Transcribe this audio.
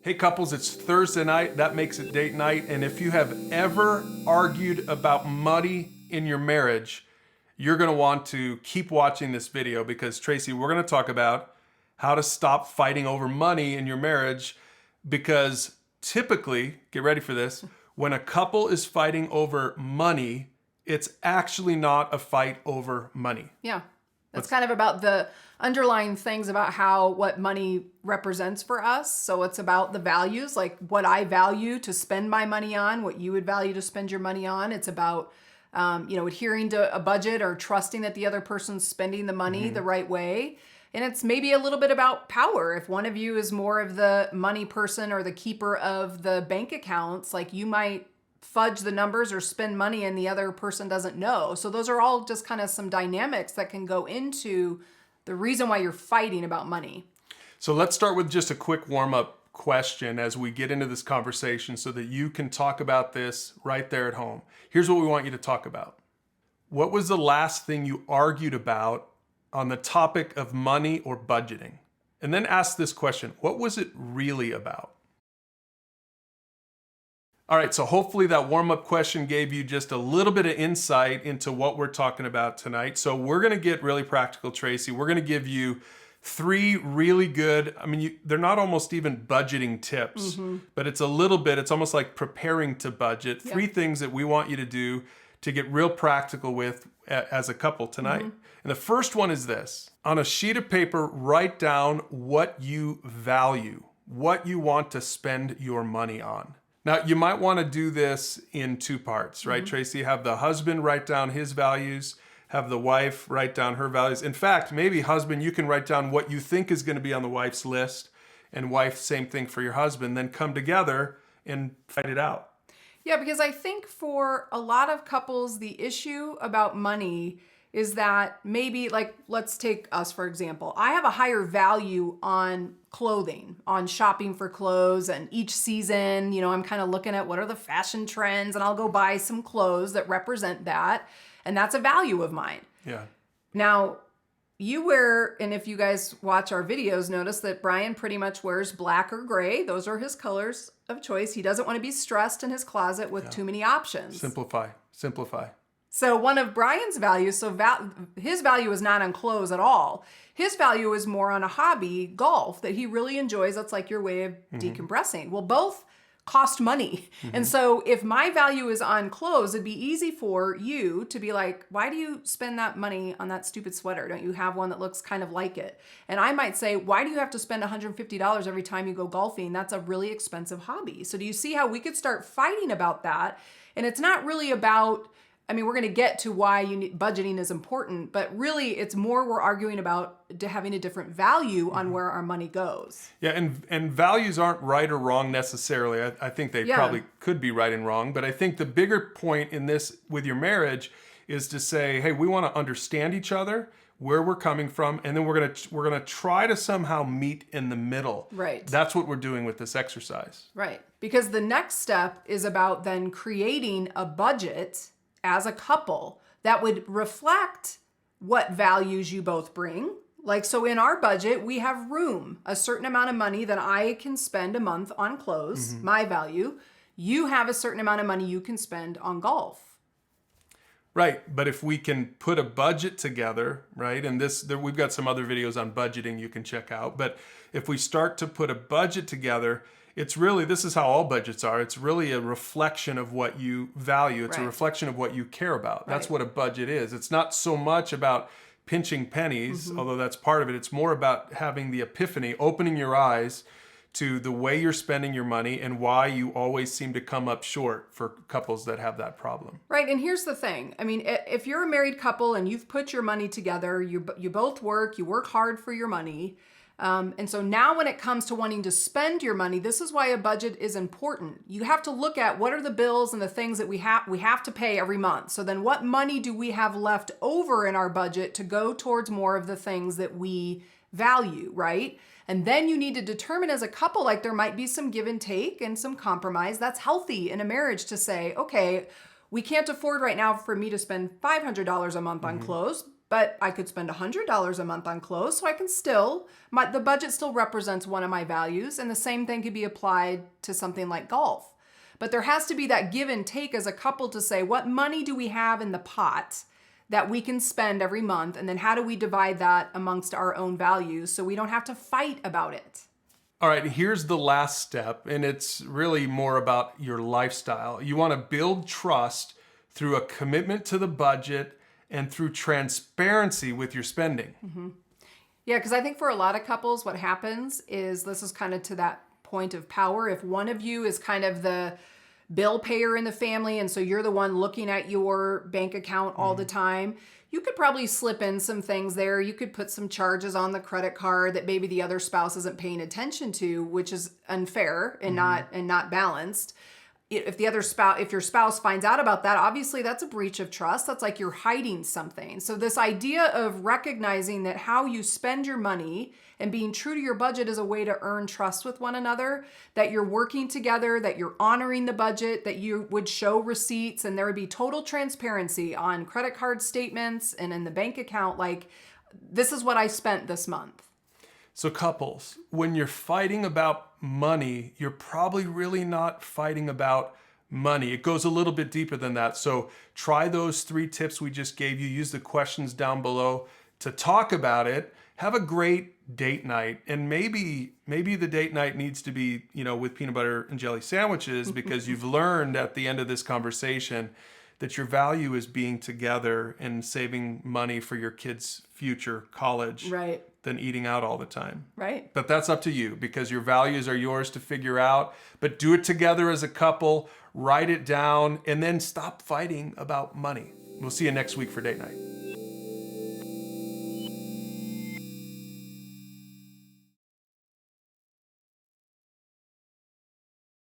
Hey couples, it's Thursday night. That makes it date night. And if you have ever argued about money in your marriage, you're going to want to keep watching this video because Tracy, we're going to talk about how to stop fighting over money in your marriage, because typically, get ready for this, when a couple is fighting over money, it's actually not a fight over money. Yeah. That's kind of about the underlying things about what money represents for us. So it's about the values, like what I value to spend my money on, what you would value to spend your money on. It's about, adhering to a budget or trusting that the other person's spending the money the right way. And it's maybe a little bit about power. If one of you is more of the money person or the keeper of the bank accounts, like you might fudge the numbers or spend money and the other person doesn't know. So those are all just kind of some dynamics that can go into the reason why you're fighting about money. So let's start with just a quick warm-up question as we get into this conversation so that you can talk about this right there at home. Here's what we want you to talk about. What was the last thing you argued about on the topic of money or budgeting? And then ask this question, what was it really about? All right, so hopefully that warm-up question gave you just a little bit of insight into what we're talking about tonight. So we're gonna get really practical, Tracy. We're gonna give you 3 really good, they're not almost even budgeting tips, but it's almost like preparing to budget. 3 things that we want you to do to get real practical with as a couple tonight. And the first one is this. On a sheet of paper, write down what you value, what you want to spend your money on. Now, you might want to do this in 2 parts, right, Tracy? Have the husband write down his values, have the wife write down her values. In fact, maybe husband, you can write down what you think is going to be on the wife's list, and wife, same thing for your husband, then come together and fight it out. Yeah, because I think for a lot of couples, the issue about money is that maybe, like, let's take us, for example. I have a higher value on clothing, on shopping for clothes, and each season, I'm kind of looking at what are the fashion trends, and I'll go buy some clothes that represent that, and that's a value of mine. Yeah. Now, you wear, and if you guys watch our videos, notice that Brian pretty much wears black or gray. Those are his colors of choice. He doesn't want to be stressed in his closet with too many options. Simplify. So one of Brian's values, his value is not on clothes at all. His value is more on a hobby, golf, that he really enjoys. That's like your way of decompressing. Well, both cost money. And so if my value is on clothes, it'd be easy for you to be like, why do you spend that money on that stupid sweater? Don't you have one that looks kind of like it? And I might say, why do you have to spend $150 every time you go golfing? That's a really expensive hobby. So do you see how we could start fighting about that? And it's not really about, we're going to get to why budgeting is important, but really it's more we're arguing about having a different value on where our money goes. Yeah, and values aren't right or wrong necessarily. I think they probably could be right and wrong, but I think the bigger point in this with your marriage is to say, hey, we want to understand each other, where we're coming from, and then we're gonna try to somehow meet in the middle. Right. That's what we're doing with this exercise. Right. Because the next step is about then creating a budget as a couple that would reflect what values you both bring. Like, so in our budget, we have room, a certain amount of money that I can spend a month on clothes, my value. You have a certain amount of money you can spend on golf. Right, but if we can put a budget together, right, and we've got some other videos on budgeting you can check out, but if we start to put a budget together, it's really, this is how all budgets are, it's really a reflection of what you value, it's a reflection of what you care about. That's what a budget is. It's not so much about pinching pennies, although that's part of it, it's more about having the epiphany, opening your eyes to the way you're spending your money and why you always seem to come up short for couples that have that problem. Right, and here's the thing. If you're a married couple and you've put your money together, you both work, you work hard for your money, and so now when it comes to wanting to spend your money, this is why a budget is important. You have to look at what are the bills and the things that we have to pay every month. So then what money do we have left over in our budget to go towards more of the things that we value, right? And then you need to determine as a couple, like there might be some give and take and some compromise. That's healthy in a marriage to say, okay, we can't afford right now for me to spend $500 a month on clothes, but I could spend $100 a month on clothes, so I can still, the budget still represents one of my values, and the same thing could be applied to something like golf. But there has to be that give and take as a couple to say, what money do we have in the pot that we can spend every month, and then how do we divide that amongst our own values so we don't have to fight about it? All right, here's the last step, and it's really more about your lifestyle. You want to build trust through a commitment to the budget and through transparency with your spending. Yeah, because I think for a lot of couples, what happens is this is kind of to that point of power. If one of you is kind of the bill payer in the family, and so you're the one looking at your bank account all the time, you could probably slip in some things there. You could put some charges on the credit card that maybe the other spouse isn't paying attention to, which is unfair and not balanced. If your spouse finds out about that, obviously that's a breach of trust. That's like you're hiding something. So this idea of recognizing that how you spend your money and being true to your budget is a way to earn trust with one another, that you're working together, that you're honoring the budget, that you would show receipts, and there would be total transparency on credit card statements and in the bank account. Like, this is what I spent this month. So couples, when you're fighting about money, you're probably really not fighting about money. It goes a little bit deeper than that. So try those 3 tips we just gave you. Use the questions down below to talk about it. Have a great date night. And maybe the date night needs to be, with peanut butter and jelly sandwiches, because you've learned at the end of this conversation that your value is being together and saving money for your kids' future college. Right. Than eating out all the time. Right. But that's up to you, because your values are yours to figure out. But do it together as a couple, write it down, and then stop fighting about money. We'll see you next week for date night.